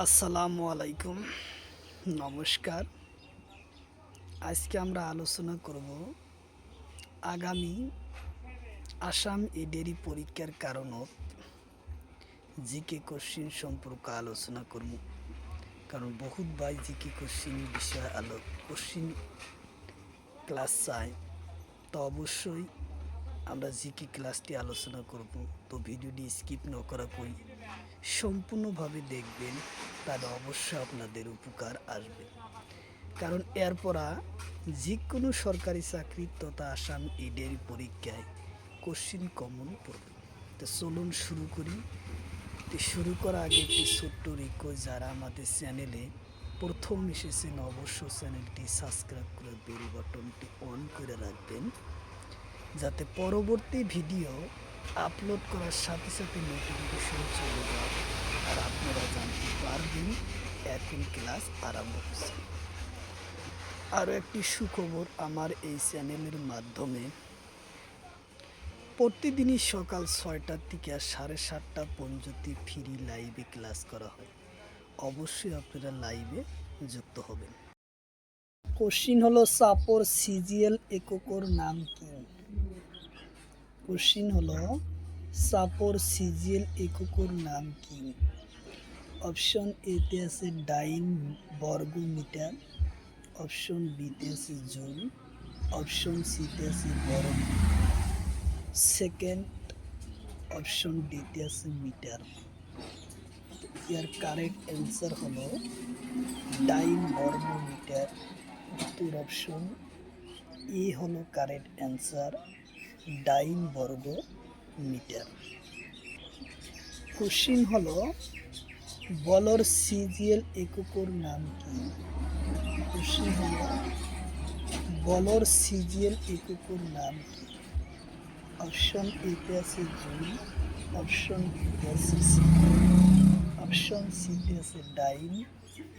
আসসালামু আলাইকুম, নমস্কার। আজকে আমরা আলোচনা করব আগামী আসাম এডেরি পরীক্ষার কারণত জিকে কোশ্চিন সম্পর্কে আলোচনা করব। কারণ বহুত ভাই জিকে কোশ্চিন বিষয়ে কোশ্চিন ক্লাস চাই, তো অবশ্যই আমরা জিকে ক্লাসটি আলোচনা করব। তো ভিডিওটি স্কিপ না করা কই সম্পূর্ণভাবে দেখবেন, তাহলে অবশ্যই আপনাদের উপকার আসবে। কারণ এরপরা যে কোনো সরকারি চাকরি তথা আসাম এডের পরীক্ষায় কোশ্চিন কমন পড়বে। তো চলুন শুরু করি। তো শুরু করার আগে একটি ছোট্ট রিকোয়েস্ট, যারা আমাদের চ্যানেলে প্রথম এসেছেন অবশ্যই চ্যানেলটি সাবস্ক্রাইব করে বেল বাটনটি অন করে রাখবেন, যাতে পরবর্তী ভিডিও আপলোড করার সাথে সাথে নোটিফিকেশন চলে যায় আর আপনারা জানতে পারবেন এখন ক্লাস আরম্ভ হচ্ছে। আরও একটি সুখবর, আমার এই চ্যানেলের মাধ্যমে প্রতিদিনই সকাল 6টা থেকে 7:30 পর্যন্ত ফ্রি লাইভে ক্লাস করা হয়। অবশ্যই আপনারা লাইভে যুক্ত হবেন। কোশ্চিন হলো সাপোর সিজিএল এককর নাম কি? কোশ্চিন হলো সাপোর সিজিএল এককর নাম কি? অপশন এতে আছে ডাইন বর্গমিটার, অপশন বিতে আছে জুল, অপশন সিতে আছে বরং, সেকেন্ড অপশন ডিতে আছে মিটার। এর কারেক্ট অ্যান্সার হলো ডাইন বর্গমিটার। উত্তর অপশন এ হলো কারেক্ট অ্যান্সার, ডাইন বর্গ মিটার। কোশ্চিন হলো বলর সিজিএল এককর নাম কি? কোশ্চিন হলো বলর সিজিএল এককর নাম কি? অপশন এতে আছে জুল, অপশন বিতে আছে সেকেন্ড, অপশন সিতে আছে ডাইন,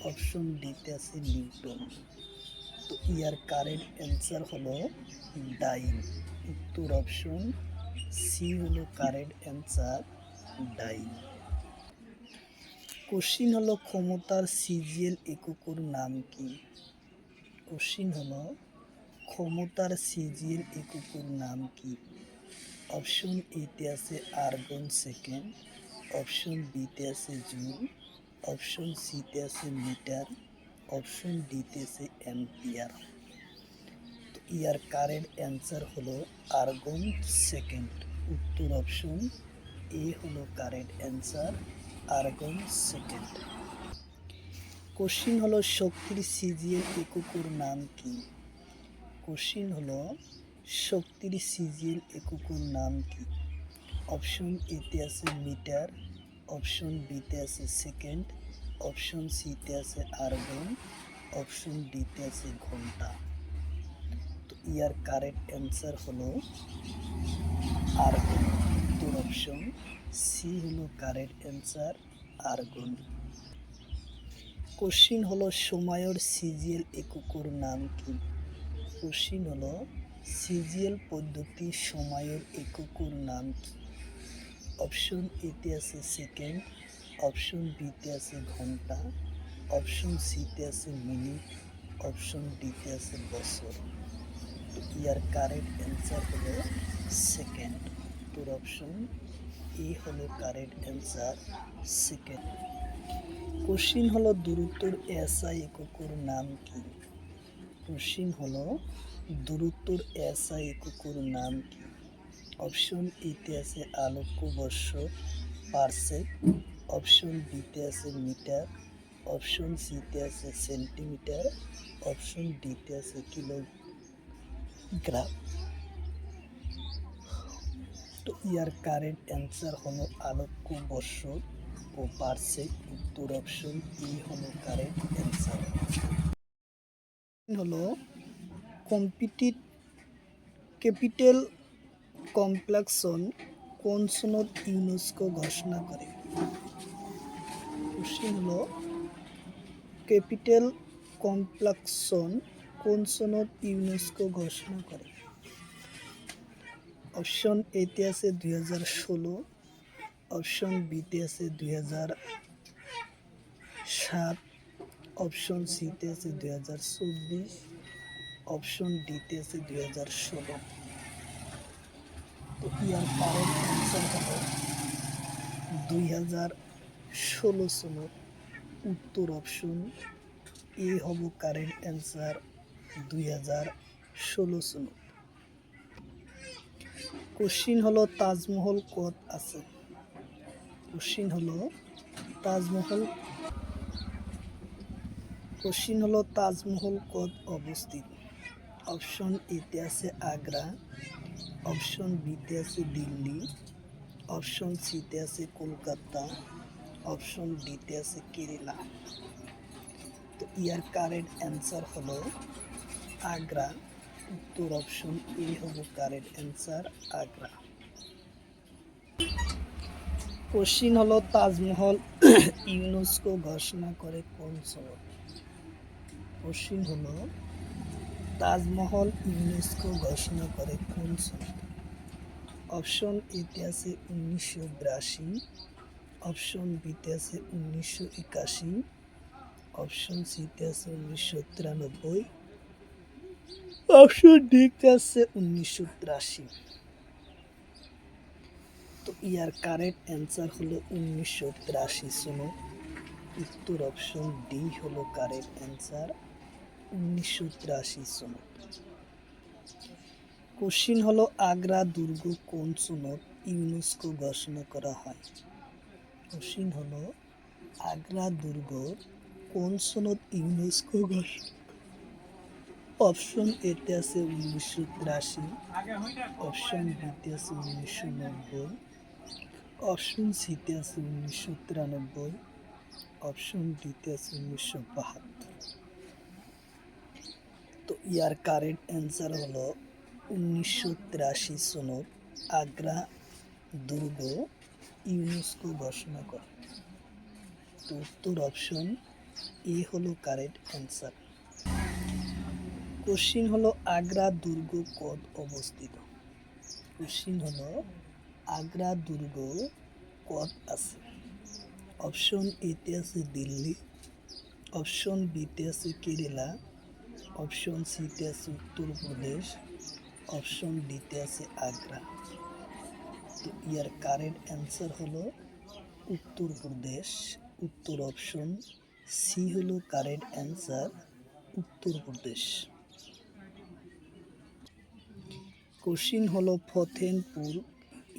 অপশন ডিতে আছে নিউটন। তো ইয়ার কারেক্ট অ্যান্সার হলো ডাইন। উত্তর অপশন সি হলো কারেক্ট অ্যান্সার, ডাইন। কোশ্চিন হলো ক্ষমতার সিজিএল এককর নাম কি? কোশ্চিন হলো ক্ষমতার সিজিএল এককর নাম কি? অপশন এতে আছে আর্গন সেকেন্ড, অপশন বিতে আছে জুল, অপশন সিতে আছে মিটার, অপশন ডিতে আছে অ্যাম্পিয়ার। তো ইয়ার কারেক্ট অ্যান্সার হলো আর্গন সেকেন্ড। উত্তর অপশন এ হলো correct answer, argon second. Question হলো শক্তির সিজিএল এককর নাম কি? কোশ্চিন হলো শক্তির সিজিএল এককর নাম কি? অপশন এতে আছে মিটার, অপশন বিতে আছে সেকেন্ড, অপশন সিতে আছে আর্গন, অপশন ডিতে আছে ঘন্টা। তো ইয়ার কারেক্ট অ্যান্সার হলো আর্গন। উত্তর অপশন সি হলো কারেক্ট অ্যান্সার, আর্গন। কোশ্চিন হলো সময়ের সিজিএল এককর নাম কি? কোশ্চিন হলো সিজিএল পদ্ধতি সময়ের এককর নাম কি? অপশন এতে আছে সেকেন্ড, অপশন বিতে আছে ঘন্টা, অপশন সিতে আছে মিনিট, অপশন ডিতে আছে বছর। তো ইয়ার কারেক্ট অ্যান্সার হলো সেকেন্ড। উত্তর অপশন এ হলো কারেক্ট অ্যান্সার, সেকেন্ড। কোশ্চিন হলো দূরত্বর এসআই এককর নাম কি? কোশ্চিন হলো দূরত্বর এসআই এককর নাম কি? অপশন এতে আছে আলোক বর্ষ পারসেক, অপশন বিতে আছে মিটার, অপশন সিতে আছে সেন্টিমিটার, অপশন ডিতে আছে কিলোগ্রাম। তো ইয়ার কারেন্ট অ্যান্সার হলো আলোক বর্ষ ও পারসেক। উত্তর অপশন ই হলো কারেন্ট অ্যান্সার। হলো কম্পিটিট ক্যাপিটাল কমপ্লেক্সন কোন সনদ ইউনেস্কো ঘোষণা করে? কোশ্চিন হলো ক্যাপিটাল কমপ্লেক্সন কোন সনদ ইউনেস্কো ঘোষণা করে? অপশন এতে আছে 2016, অপশন বিতে আছে সাত, অপশন সিতে আছে 2024, অপশন ডিতে আছে 2016। তো ইয়ার কারেক্ট অ্যান্সার হলো 2016 সনত। উত্তর অপশন এ হব কারেন্ট অ্যান্সার 2016 সনত। কোশ্চিন হলো তাজমহল কত আছে। কোশ্চিন হলো তাজমহল কত অবস্থিত। অপশন এতে আছে আগ্রা, অপশন বিতে আছে দিল্লি, অপশন সিতে আছে কলকাতা, অপশন ডিতে আছে কেরালা। তো ইয়ার কারেক্ট অ্যান্সার হলো আগ্রা। উত্তর অপশন এ হলো কারেক্ট অ্যান্সার আগ্রা। কোশ্চিন হলো তাজমহল ইউনেস্কো ঘোষণা করে কোন সনত। কোশ্চিন হলো তাজমহল ইউনেস্কো ঘোষণা করে কোন সনত। অপশন এতে আছে 1982, অপশন বিতে আছে 1981, অপশন সিতে আছে 1993, অপশন ডিতে আছে 1983। তো ইয়ার কারেক্ট অ্যান্সার হলো 1983 সনত। উত্তর অপশন ডি হলো কারেক্ট অ্যান্সার 1983 সনত। কোশ্চিন হলো আগ্রা দুর্গ কোন সনত ইউনেস্কো ঘোষণা করা হয়। কোশ্চিন হলো আগ্রা দুর্গ কোন সনত ইউনেস্কো ঘোষণা। অপশন এতে আছে 1983, অপশন বিতে আছে 1990, অপশন সিতে আছে 1993, অপশন ডিতে আছে 1972। তো ইয়ার কারেক্ট অ্যান্সার হলো 1983 সনত আগ্রা দুর্গ ইউনেস্কো ঘোষণা করে। তো উত্তর অপশন এ হলো কারেক্ট অ্যান্সার। কোশ্চিন হলো আগ্রা দুর্গ কত অবস্থিত। কোশ্চিন হলো আগ্রা দুর্গ কত আছে। অপশন এতে আছে দিল্লি, অপশন বিতে আছে কেরালা, অপশন সিতে আছে উত্তরপ্রদেশ, অপশন ডিতে আছে আগ্রা। তো ইয়ার কারেক্ট অ্যান্সার হলো উত্তরপ্রদেশ। উত্তর অপশন সি হলো কারেক্ট অ্যান্সার উত্তরপ্রদেশ। কোশ্চিন হলো ফতেনপুর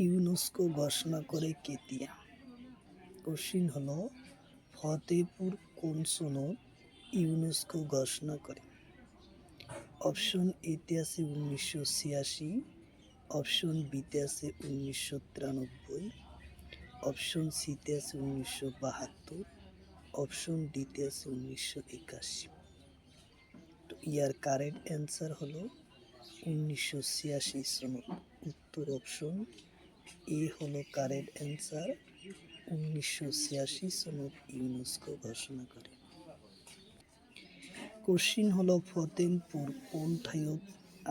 ইউনেস্কো ঘোষণা করে কেতিয়া। কোশ্চিন হলো ফতেপুর কোন সনত ইউনেস্কো ঘোষণা করে। অপশন এতে আছে 1986, অপশন বিতে আছে 1993, অপশন সিতে আছে 1972, অপশন ডিতে আছে 1981। তো ইয়ার কারেক্ট অ্যান্সার হলো 1986 সনত। উত্তর অপশন এ হলো কারেক্ট অ্যান্সার 1986 সনত ইউনেস্কো ঘোষণা করে। কোশ্চিন হলো ফতেনপুর কোন ঠাইত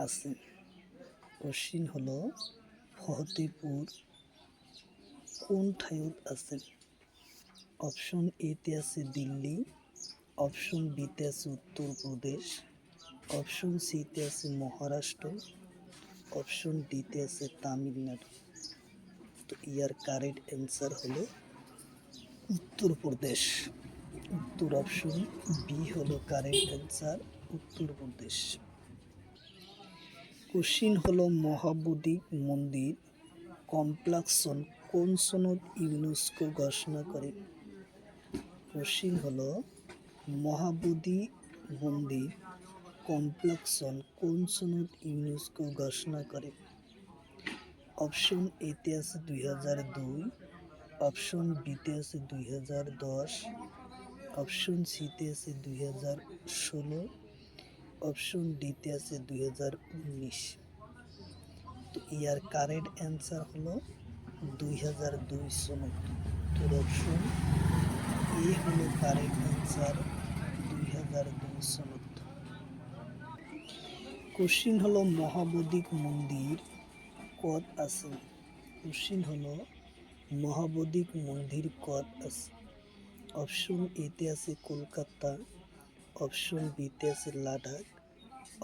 আছে। কোশ্চিন হলো ফতেপুর কোন ঠাইত আছে। অপশন এতে আছে দিল্লি, অপশন বিতে আছে উত্তরপ্রদেশ, অপশন সিতে আছে মহারাষ্ট্র, অপশন ডিতে আছে তামিলনাড়ু। তো ইয়ার কারেক্ট অ্যান্সার হলো উত্তরপ্রদেশ। উত্তর অপশন বি হলো কারেক্ট অ্যান্সার উত্তরপ্রদেশ। কোশ্চিন হলো মহাবোধি মন্দির কমপ্লেক্সন কোন সনত ইউনেস্কো ঘোষণা করে। কোশ্চিন হলো মহাবোধি মন্দির কমপ্লেক্সন কোন সনত ইউনেস্কো ঘোষণা করে। অপশন এতে আছে 2002, অপশন বিতে আছে 2010, অপশন সিতে আছে 2016, অপশন ডিতে আছে 2019। তো ইয়ার কারেক্ট অ্যান্সার হলো 2002 সনত। উত্তর অপশন এ হলো কারেক্ট অ্যান্সার 2002 সনত। কোশ্চিন হলো মহাবোধি মন্দির কত আছে। কোশ্চিন হলো মহাবোধি মন্দির কত আছে। অপশন এতে আছে কলকাতা, অপশন বিতে আছে লাদাখ,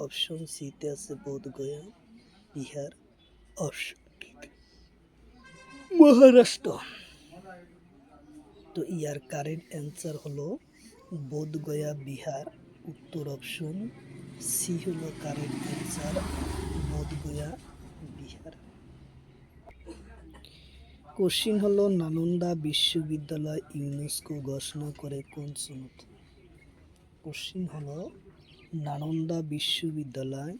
অপশন সিতে আছে বোধগয়া বিহার, অপশন ডিতে মহারাষ্ট্র। তো ইয়ার কারেক্ট অ্যান্সার হলো বোধগয়া বিহার। উত্তর অপশন সি হলো correct answer, Bodh Gaya Bihar. Question হলো নালন্দা বিশ্ববিদ্যালয় ইউনেস্কো ঘোষণা করে কোন সনদ? কোশ্চিন হলো নালন্দা বিশ্ববিদ্যালয়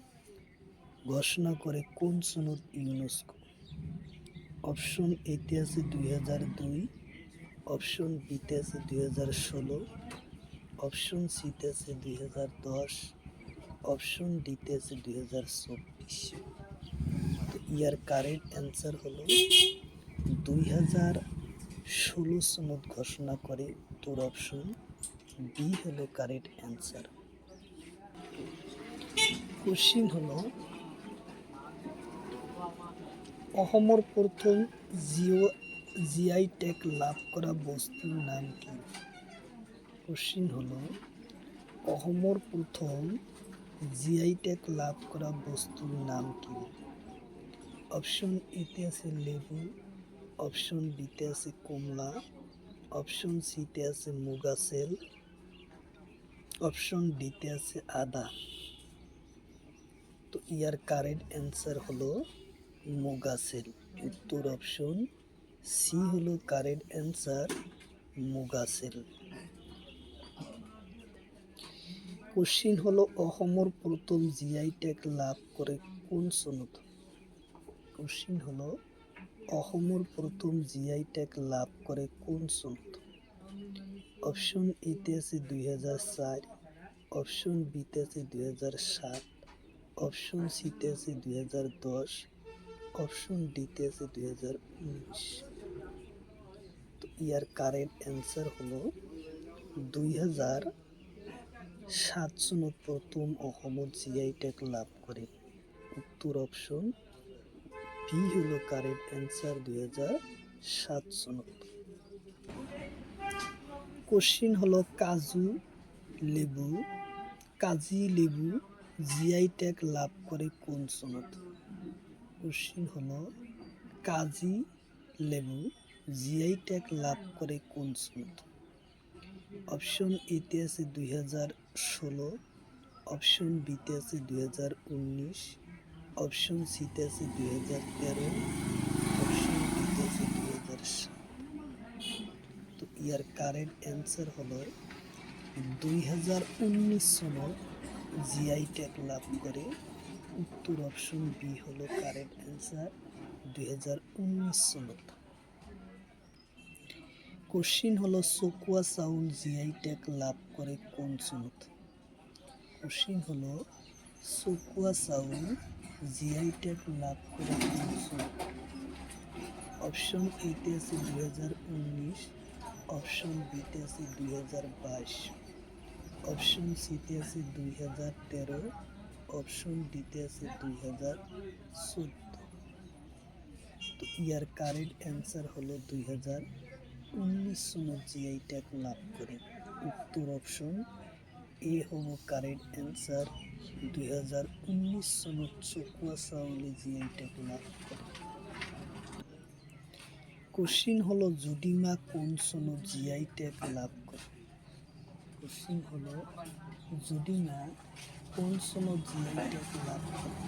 ঘোষণা করে কোন সনদ ইউনেস্কো? অপশন এতে আছে 2002, অপশন বিতে আছে 2016, অপশন সিতে আছে 2010, অপশন ডিতে আছে 2024। তো ইয়ার কারেক্ট অ্যান্সার হলো 2016 সনদ ঘোষণা করে। উত্তর অপশন বি হলো কারেক্ট অ্যান্সার। কোশ্চিন হলো অসমৰ প্রথম জিআই ট্যাগ লাভ করা বস্তুর নাম কি? কোশ্চিন হলো অসমৰ প্রথম জিআই ট্যাগ লাভ করা বস্তুর নাম কি? অপশন এতে আছে লেবু, অপশন বিতে আছে কমলা, অপশন সিতে আছে মুগা সেল, অপশন ডিতে আছে আদা। তো ইয়ার কারেক্ট অ্যান্সার হলো মুগা সেল। উত্তর অপশন সি হলো কারেক্ট অ্যান্সার, মুগা সেল। কোশ্চিন হলো অসমৰ প্রথম জিআই ট্যাগ লাভ করে কোন সনদ? কোশ্চিন হলো অসমৰ প্রথম জিআই ট্যাগ লাভ করে কোন সনদ? অপশন এতে আছে 2004, অপশন বিতে আছে 2007, অপশন সিতে আছে 2010, অপশন ডিতে আছে 2019। তো ইয়ার কারেক্ট অ্যান্সার হলো 2007 সনত প্রথম অসমত জিআই ট্যাগ লাভ করে। উত্তর অপশন বি হলো কারেক্ট অ্যান্সার, 2007 সনত। কোশ্চিন হলো কাজী লেবু জিআই ট্যাগ লাভ করে কোন সনত? কোশ্চিন হলো কাজী লেবু জিআই ট্যাগ লাভ করে কোন সনত? অপশন এতে আছে 2016, অপশন বিতে আছে 2019, অপশন সিতে আছে 2013, অপশন ডিতে আছে 2007। তো ইয়ার কারেক্ট অ্যান্সার হলো 2019 সনত জিআই ট্যাগ লাভ করে। উত্তর অপশন বি হলো কারেক্ট অ্যান্সার, 2019 সনত। কোশ্চিন হলো চকুয়া চাউল জিআই ট্যাগ লাভ করে কোন সনত? কোশ্চিন হলো চকুয়া চাউল জিআই ট্যাগ লাভ করে কোন সনত? অপশন এতে আছে 2019, অপশন বিতে আছে 2022, অপশন সিতে আছে 2013, অপশন ডিতে আছে 2014। তো ইয়ার কারেক্ট অ্যান্সার হলো 2019 সনত জিআই ট্যাগ লাভ করে। উত্তর অপশন এ হলো কারেক্ট অ্যান্সার, 2019 সনত চকুয়া চাউলে জিআই ট্যাগ লাভ করে। কোশ্চিন হলো যদিমা কোন সনত জিআই ট্যাগ লাভ করে? কোশ্চিন হলো যদিমা কোন সনত জিআই ট্যাগ লাভ করে?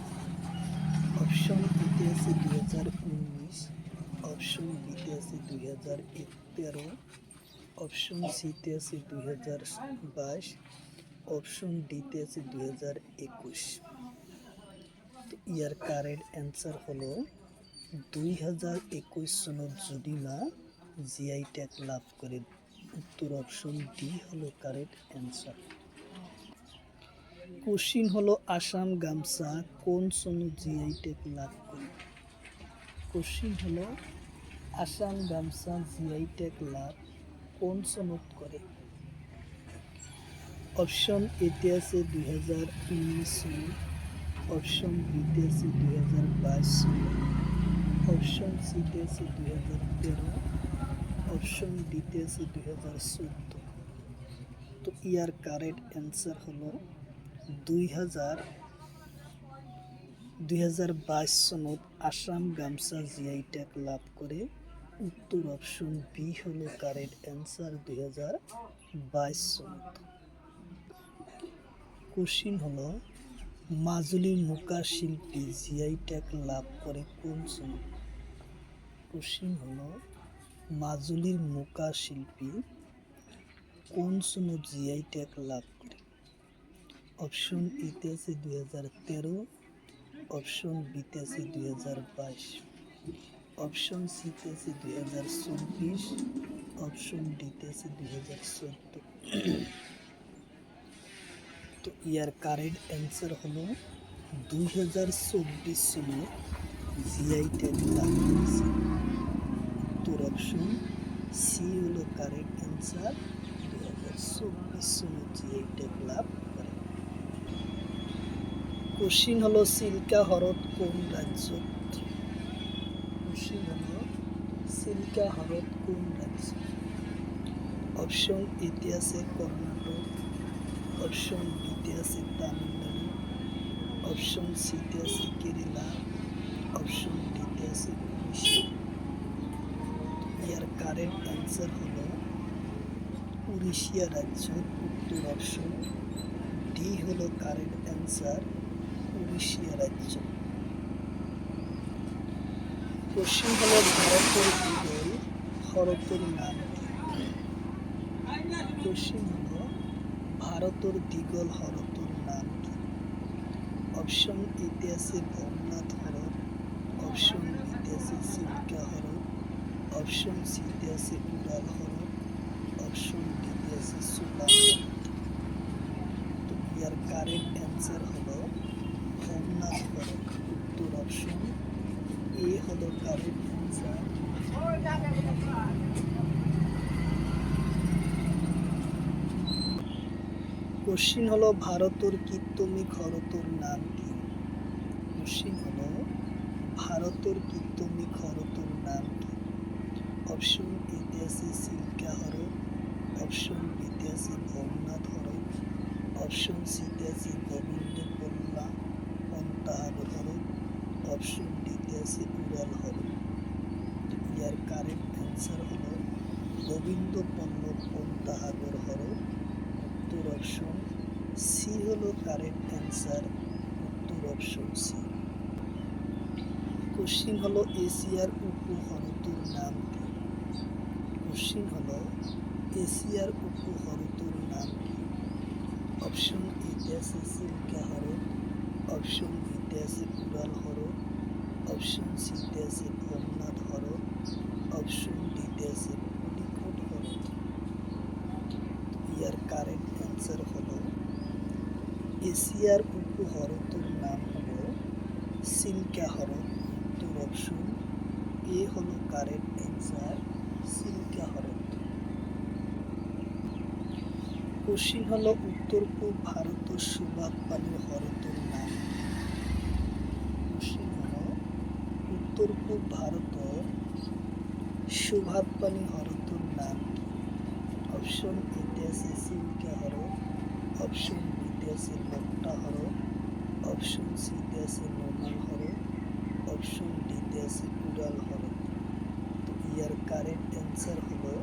অপশন এতে আছে 2019, অপশন বিতে আছে 2013, অপশন সিতে আছে 2022, অপশন ডিতে আছে 2021। তো ইয়ার কারেক্ট অ্যান্সার হলো 2021 সনত যদিমা জিআই ট্যাগ লাভ করে। উত্তর অপশন ডি হলো কারেক্ট অ্যান্সার। কোশ্চিন হলো আসাম গামছা কোন সনত জিআই ট্যাগ লাভ করে? কোশ্চিন হলো আসাম গামছা জিআই ট্যাগ লাভ কোন সনত করে? অপশন এতে আছে 2019 সনত, অপশন বিতে আছে 2022 সনত, অপশন সিতে আছে 2013, অপশন ডিতে আছে 2014। তো ইয়ার কারেক্ট অ্যান্সার হলো 2022 সনত আসাম গামছা জিআই ট্যাগ লাভ করে। উত্তর অপশন বি হলো কারেক্ট অ্যান্সার 2022 সনত। কোশ্চিন হলো মাজুলির মুকা শিল্পী জিআই ট্যাগ লাভ করে কোন সনত? কোশ্চিন হলো মাজুলির মুকা শিল্পী কোন সনত জিআই ট্যাগ লাভ করে? অপশন এতে আছে 2013, অপশন বিতে আছে 2022, অপশন সিতে আছে 2024, অপশন ডিতে আছে 2014। তো ইয়ার কারেক্ট অ্যান্সার হলো 2024 সালে জিআই ট্যাগ লাভ করেছে। উত্তর অপশন সি হলো কারেক্ট অ্যান্সার, 2024 সালে জিআই ট্যাগ লাভ করে। কোশ্চিন হলো চিল্কা হ্রদ কোন রাজ্য? কোশ্চিন হলো চিল্কা হ্রদ কোন রাজ্য? অপশন এতে আছে কর্ণাটক, অপশন বিতে আছে তামিলনাড়ু, অপশন সিতে আছে কেরালা, অপশন ডিতে আছে উড়িষ্যা। ইয়ার কারেক্ট অ্যান্সার হলো উড়িষ্যা রাজ্য। উত্তর অপশন ডি হলো কারেক্ট অ্যান্সার, উড়িষ্যা রাজ্য। কোশ্চিন হলো ভারতের দিগল হ্রদের নাম কি? কোশ্চিন হলো ভারতের দিগল হ্রদের নাম কি? অপশন এতে আছে ভবনাথ হ্রদ, অপশন বিতে আছে চিল্কা হ্রদ, অপশন সিতে আছে উড়াল হ্রদ, অপশন ডিতে আছে সুলা হ্রদ। তো ইয়ার কারেক্ট অ্যান্সার হলো ভবনাথ হ্রদ। উত্তর অপশন এ হলো কারেক্ট অ্যান্সার। কোশ্চিন হলো ভারতের কীর্তমিক হ্রদের নাম কি? কোশ্চিন হলো ভারতের কীর্তমিক হ্রদের নাম কি? অপশন এতে আছে চিল্কা হ্রদ, অপশন বিতে আছে ভবনাথ হ্রদ, অপশন সিতে আছে গোবিন্দপল্লা পন্তাহার হ্রদ, অপশন ডিতে আছে উড়াল হ্রদ। ইয়ার কারেক্ট অ্যান্সার হলো গোবিন্দপল্লব পন্তাহাগর হ্রদ। উত্তর অপশন সি হলো কারেক্ট অ্যান্সার, উত্তর অপশন সি। কোশ্চিন হলো এশিয়ার উপহ্রদের নাম কি? কোশ্চিন হলো এশিয়ার উপহ্রদের নাম কি? অপশন এতে আছে চিল্কা হ্রদ, অপশন বিতে আছে উড়াল হ্রদ, অপশন সিতে আছে ভবনাথ হ্রদ, অপশন ডিতে আছে পুলিকট হ্রদ। ইয়ার কারেক্ট অ্যান্সার হলো এশিয়ার উপহ্রদের নাম হলো চিল্কা হ্রদ। উত্তর অপশন এ হলো কারেক্ট অ্যান্সার, চিল্কা হ্রদ। কোশ্চিন হলো উত্তর পূর্ব ভারতের সুবাদ পানির হ্রদের নাম কি? কোশ্চিন হলো উত্তর পূর্ব ভারতের সুবাদ পানি হ্রদের নাম কি? অপশন এতে আছে চিল্কা হ্রদ, অপশন বিতে আছে লোকটা হ্রদ, অপশন সিতে আছে নোনাল হ্রদ, অপশন ডিতে আছে উড়াল হ্রদ। তো ইয়ার কারেক্ট অ্যান্সার হলো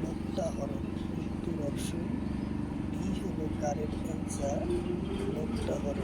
লোকটা হ্রদ। উত্তর অপশন বি হলো কারেক্ট অ্যান্সার, লোকটা হ্রদ।